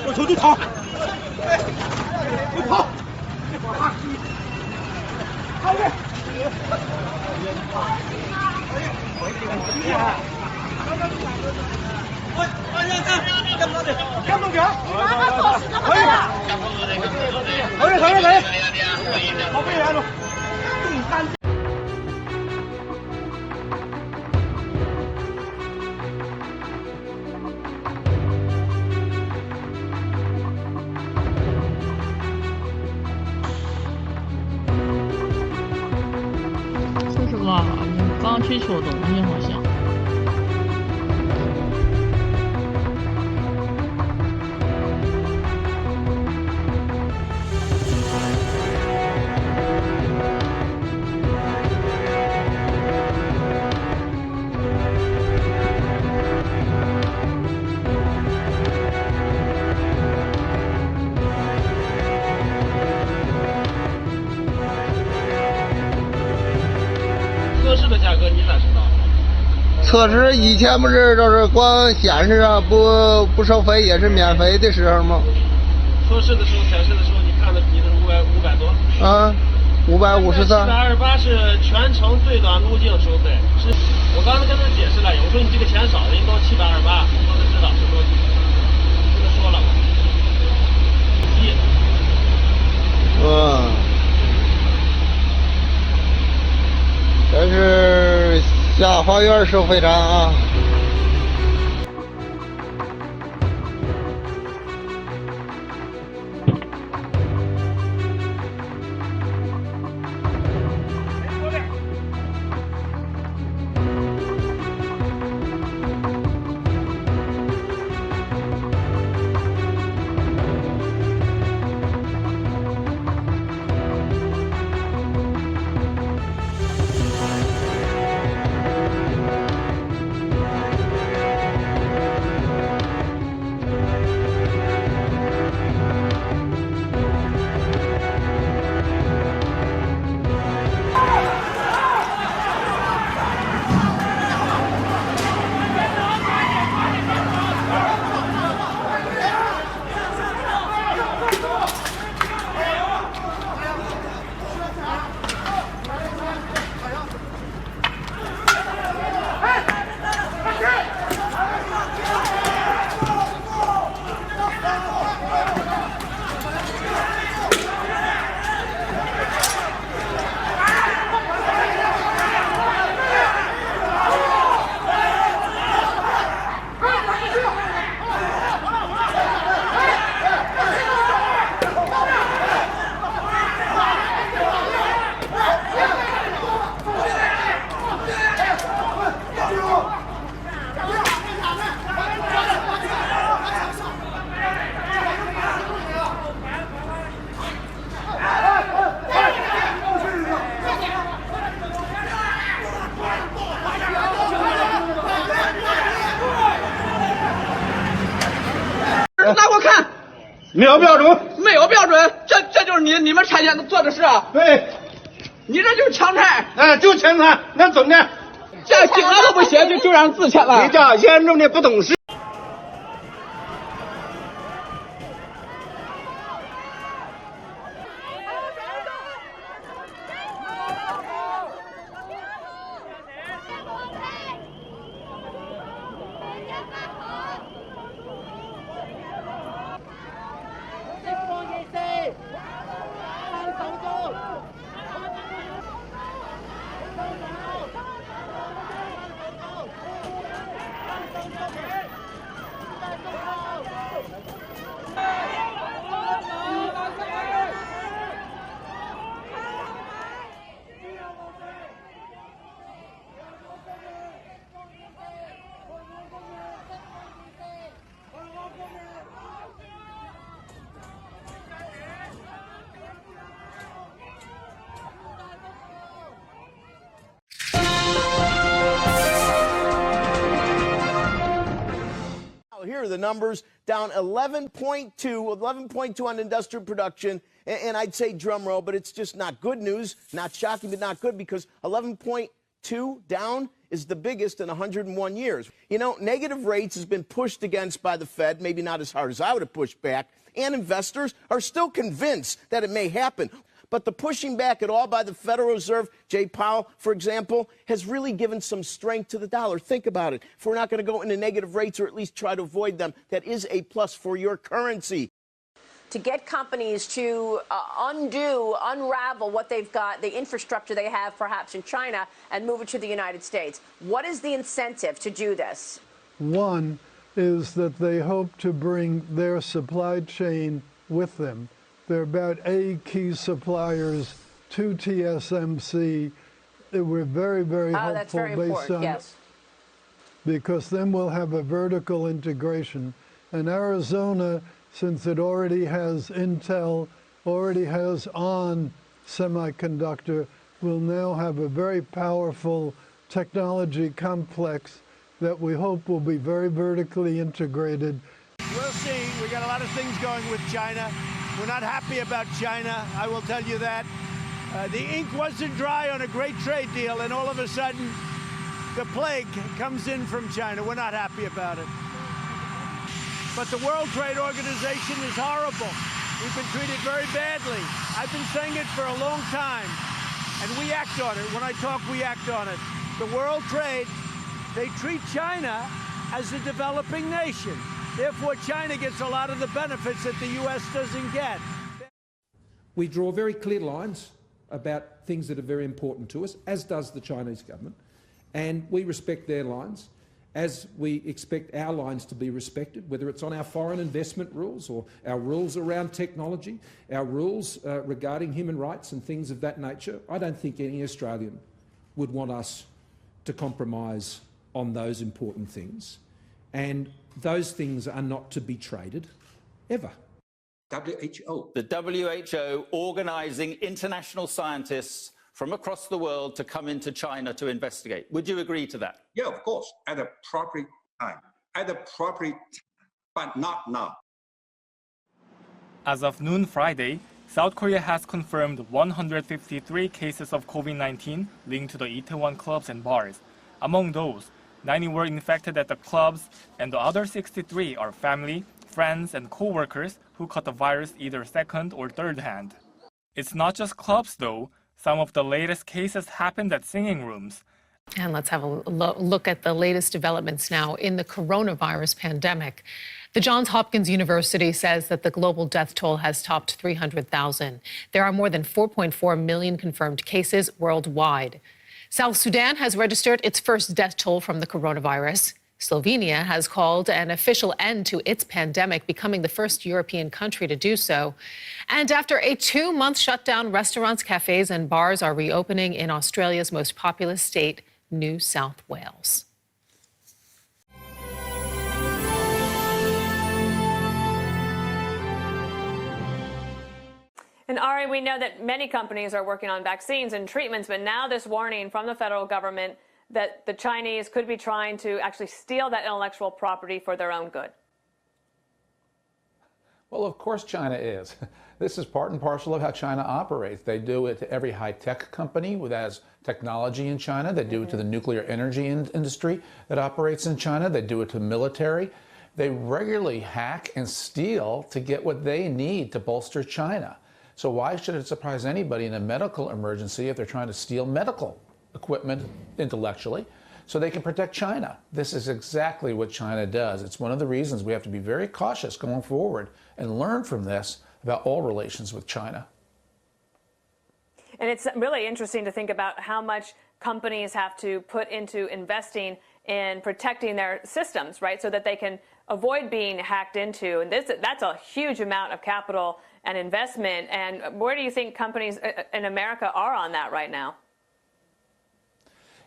我求你跑！你跑！快点！看重点！可以，好背来了，动单。这是个刚需求东西，好像。测试的价格你咋知道？测试以前不是就是光显示啊，不收费也是免费的时候吗？测试的时候显示的时候，你看的你的500多。啊，553。728是全程最短路径收费。是我刚才跟他解释了，我说你这个钱少的，应该728，我都知道是多少。跟他说了。这是下花园收费站啊。拿给我看，没有标准，没有标准，这就是你们拆迁做的事啊！对，你这就是强拆，哎，就强拆，那怎么的？这警察都不写，就让自签了。你这严重的不懂事。Here are the numbers, down 11.2 on industrial production. And I'd say drum roll, but it's just not good news. Not shocking, but not good, because 11.2 down is the biggest in 101 years. You know, negative rates has been pushed against by the Fed, maybe not as hard as I would have pushed back, and investors are still convinced that it may happen. But the pushing back at all by the Federal Reserve, Jay Powell, for example, has really given some strength to the dollar. Think about it. If we're not going to go into negative rates or at least try to avoid them, that is a plus for your currency. To get companies to unravel what they've got, the infrastructure they have perhaps in China, and move it to the United States. What is the incentive to do this? One is that they hope to bring their supply chain with them. There are about 8 key suppliers to TSMC. We're very, very hopeful that's very based important, on yes. Because then we'll have a vertical integration. And Arizona, since it already has Intel, already has ON semiconductor, will now have a very powerful technology complex that we hope will be very vertically integrated. We'll see. We got a lot of things going with China. We're not happy about China, I will tell you that. The ink wasn't dry on a great trade deal, and all of a sudden, the plague comes in from China. We're not happy about it. But the World Trade Organization is horrible. We've been treated very badly. I've been saying it for a long time, and we act on it. When I talk, we act on it. The World Trade, they treat China as a developing nation. Therefore, China gets a lot of the benefits that the U.S. doesn't get. We draw very clear lines about things that are very important to us, as does the Chinese government, and we respect their lines, as we expect our lines to be respected, whether it's on our foreign investment rules or our rules around technology, our rules regarding human rights and things of that nature. I don't think any Australian would want us to compromise on those important things. And those things are not to be traded, ever. WHO. The WHO organising international scientists from across the world to come into China to investigate. Would you agree to that? Yeah, of course, at the appropriate time. At the appropriate time, but not now. As of noon Friday, South Korea has confirmed 153 cases of COVID-19 linked to the Itaewon clubs and bars. Among those, 90 were infected at the clubs, and the other 63 are family, friends, and co-workers who caught the virus either second or third hand. It's not just clubs, though. Some of the latest cases happened at singing rooms. And let's have a look at the latest developments now in the coronavirus pandemic. The Johns Hopkins University says that the global death toll has topped 300,000. There are more than 4.4 million confirmed cases worldwide. South Sudan has registered its first death toll from the coronavirus. Slovenia has called an official end to its pandemic, becoming the first European country to do so. And after a 2-month shutdown, restaurants, cafes, and bars are reopening in Australia's most populous state, New South Wales. And Ari, we know that many companies are working on vaccines and treatments, but now this warning from the federal government that the Chinese could be trying to actually steal that intellectual property for their own good. Well, of course China is. This is part and parcel of how China operates. They do it to every high-tech company that has technology in China. They do it to the nuclear energy industry that operates in China. They do it to military. They regularly hack and steal to get what they need to bolster China. So why should it surprise anybody in a medical emergency if they're trying to steal medical equipment intellectually so they can protect China? This is exactly what China does. It's one of the reasons we have to be very cautious going forward and learn from this about all relations with China. And it's really interesting to think about how much companies have to put into investing in protecting their systems, right, so that they can avoid being hacked into. And that's a huge amount of capital and investment. And where do you think companies in America are on that right now?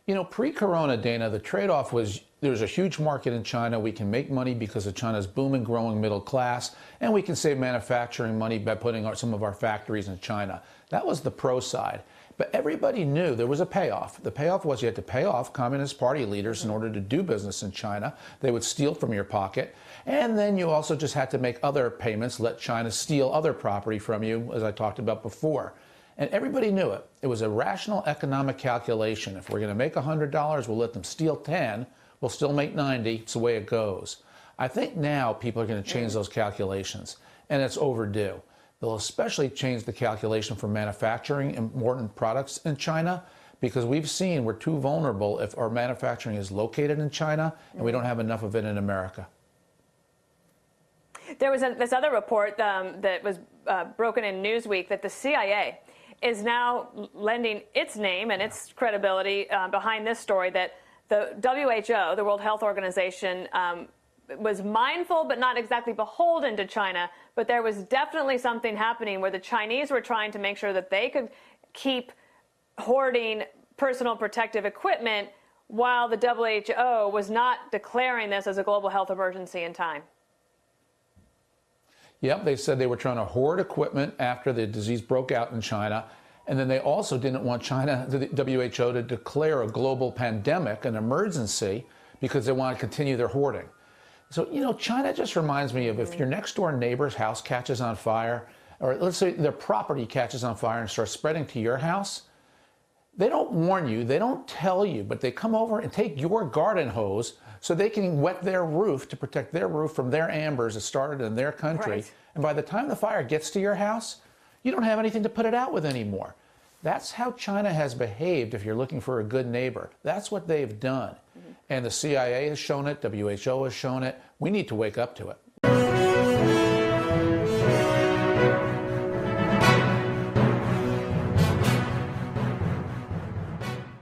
You know, pre-corona, Dana, the trade-off was there's a huge market in China. We can make money because of China's booming, growing middle class, and we can save manufacturing money by putting some of our factories in China. That was the pro side. But everybody knew there was a payoff. The payoff was you had to pay off Communist Party leaders in order to do business in China. They would steal from your pocket. And then you also just had to make other payments, let China steal other property from you, as I talked about before. And everybody knew it. It was a rational economic calculation. If we're going to make $100, we'll let them steal 10. We'll still make 90. It's the way it goes. I think now people are going to change those calculations, and it's overdue. They'll especially change the calculation for manufacturing important products in China, because we've seen we're too vulnerable if our manufacturing is located in China and we don't have enough of it in America. There was this other report that was broken in Newsweek that the CIA is now lending its name and its credibility behind this story, that the WHO, the World Health Organization, was mindful but not exactly beholden to China, but there was definitely something happening where the Chinese were trying to make sure that they could keep hoarding personal protective equipment while the WHO was not declaring this as a global health emergency in time. Yep, they said they were trying to hoard equipment after the disease broke out in China. And then they also didn't want China, the WHO, to declare a global pandemic, an emergency, because they want to continue their hoarding. So, you know, China just reminds me of if your next door neighbor's house catches on fire, or let's say their property catches on fire and starts spreading to your house, they don't warn you, they don't tell you, but they come over and take your garden hose so they can wet their roof to protect their roof from their ambers that started in their country. Right. And by the time the fire gets to your house, you don't have anything to put it out with anymore. That's how China has behaved if you're looking for a good neighbor. That's what they've done. Mm-hmm. And the CIA has shown it, WHO has shown it. We need to wake up to it.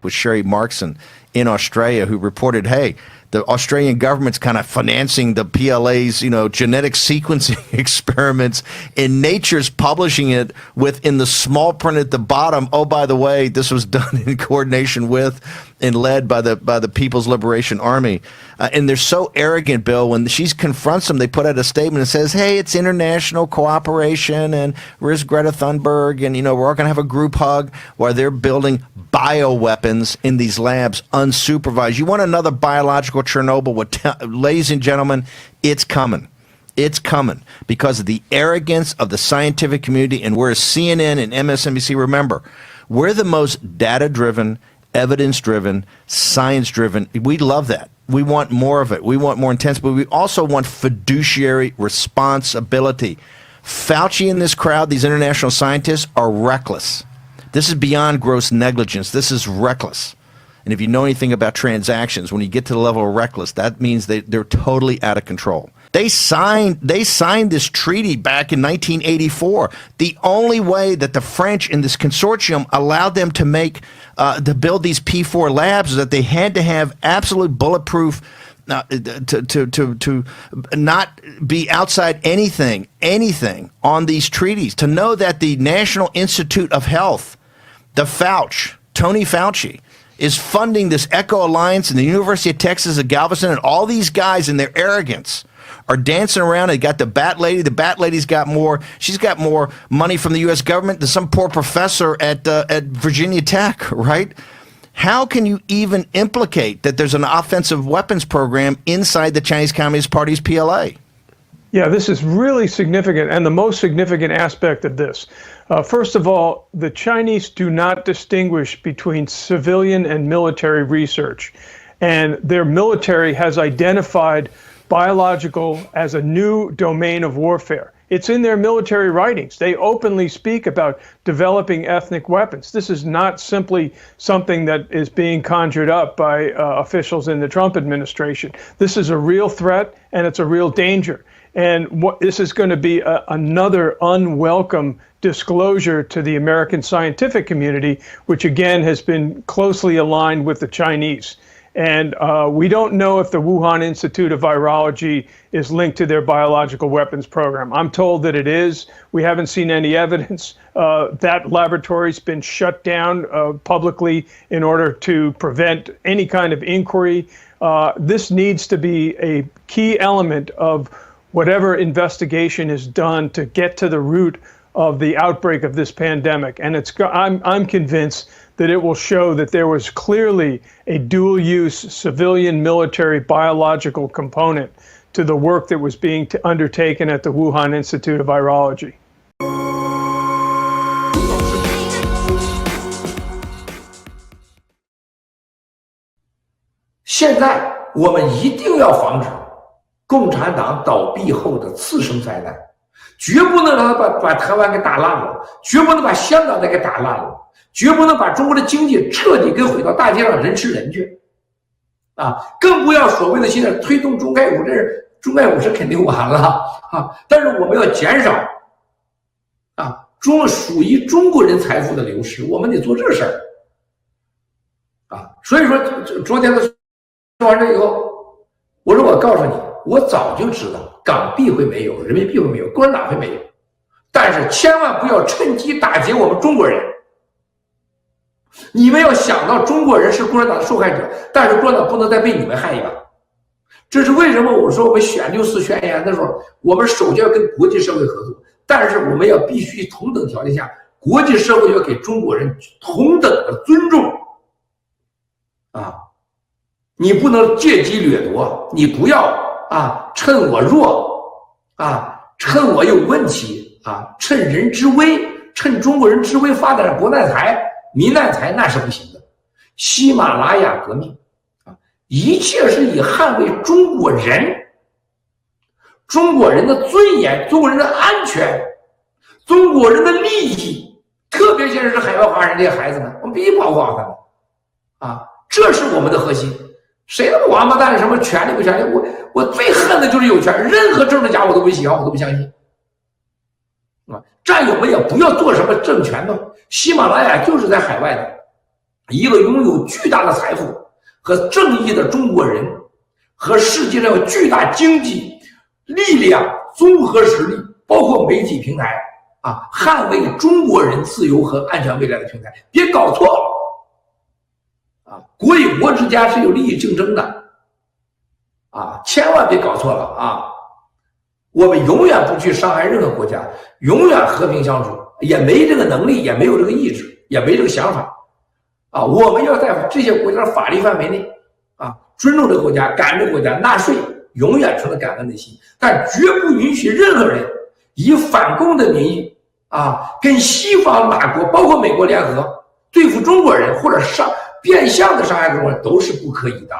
With Sherry Markson in Australia, who reported, hey, the Australian government's kind of financing the PLA's, you know, genetic sequencing experiments, and Nature's publishing it with, in the small print at the bottom, oh, by the way, this was done in coordination with and led by the People's Liberation Army. And they're so arrogant, Bill, when she confronts them, they put out a statement that says, hey, it's international cooperation, and where's Greta Thunberg, and, you know, we're all going to have a group hug, while they're building bioweapons in these labs unsupervised. You want another biological Chernobyl? Ladies and gentlemen, it's coming. It's coming because of the arrogance of the scientific community. And we're CNN and MSNBC. Remember, we're the most data-driven, evidence-driven, science-driven. We love that. We want more of it. We want more intense, but we also want fiduciary responsibility. Fauci and this crowd, these international scientists, are reckless. This is beyond gross negligence. This is reckless. And if you know anything about transactions, when you get to the level of reckless, that means they're totally out of control. They signed this treaty back in 1984. The only way that the French in this consortium allowed them to to build these P4 labs is that they had to have absolute bulletproof to not be outside anything on these treaties. To know that the National Institute of Health, Tony Fauci, is funding this Echo Alliance and the University of Texas at Galveston, and all these guys in their arrogance are dancing around. They got the Bat Lady. The Bat Lady's got more. She's got more money from the U.S. government than some poor professor at Virginia Tech, right? How can you even implicate that there's an offensive weapons program inside the Chinese Communist Party's PLA? Yeah, this is really significant, and the most significant aspect of this. First of all, the Chinese do not distinguish between civilian and military research, and their military has identified biological as a new domain of warfare. It's in their military writings. They openly speak about developing ethnic weapons. This is not simply something that is being conjured up by officials in the Trump administration. This is a real threat, and it's a real danger. And this is going to be another unwelcome disclosure to the American scientific community, which again has been closely aligned with the Chinese. And we don't know if the Wuhan Institute of Virology is linked to their biological weapons program. I'm told that it is. We haven't seen any evidence. That laboratory's been shut down publicly in order to prevent any kind of inquiry. This needs to be a key element of whatever investigation is done to get to the root of the outbreak of this pandemic. And I'm convinced that it will show that there was clearly a dual-use civilian, military, biological component to the work that was being undertaken at the Wuhan Institute of Virology. 现在我们一定要防止共产党倒闭后的次生灾难，绝不能让他把台湾给打烂了，绝不能把香港再给打烂了，绝不能把中国的经济彻底给毁到大街上人吃人去，更不要所谓的现在推动中概股，这是中概股是肯定完了但是我们要减少属于中国人财富的流失，我们得做这个事儿所以说昨天的说完这以后，我说我告诉你，我早就知道港币会没有，人民币会没有，共产党会没有，但是千万不要趁机打劫我们中国人。你们要想到中国人是共产党的受害者，但是共产党不能再被你们害一把。这是为什么我说我们选六四宣言的时候，我们首先要跟国际社会合作，但是我们要必须同等条件下，国际社会要给中国人同等的尊重你不能借机掠夺，你不要趁我弱趁我有问题趁人之危，趁中国人之危发展国难财民难财，那是不行的。喜马拉雅革命一切是以捍卫中国人的尊严，中国人的安全，中国人的利益，特别现在是海外华人这些孩子们，我们必须保护好他们这是我们的核心。谁他妈王八蛋什么权利不权利，我最恨的就是有权，任何政治家我都不喜欢，我都不相信战友们也不要做什么政权的。喜马拉雅就是在海外的一个拥有巨大的财富和正义的中国人，和世界上有巨大经济力量综合实力，包括媒体平台捍卫中国人自由和安全未来的平台。别搞错了国与国之间是有利益竞争的千万别搞错了我们永远不去伤害任何国家，永远和平相处，也没这个能力，也没有这个意志，也没这个想法我们要在这些国家的法律范围内尊重这个国家，感恩这个国家，纳税，永远存着感恩的心，但绝不允许任何人以反共的名义跟西方哪国包括美国联合对付中国人，或者变相的伤害中国人，都是不可以的。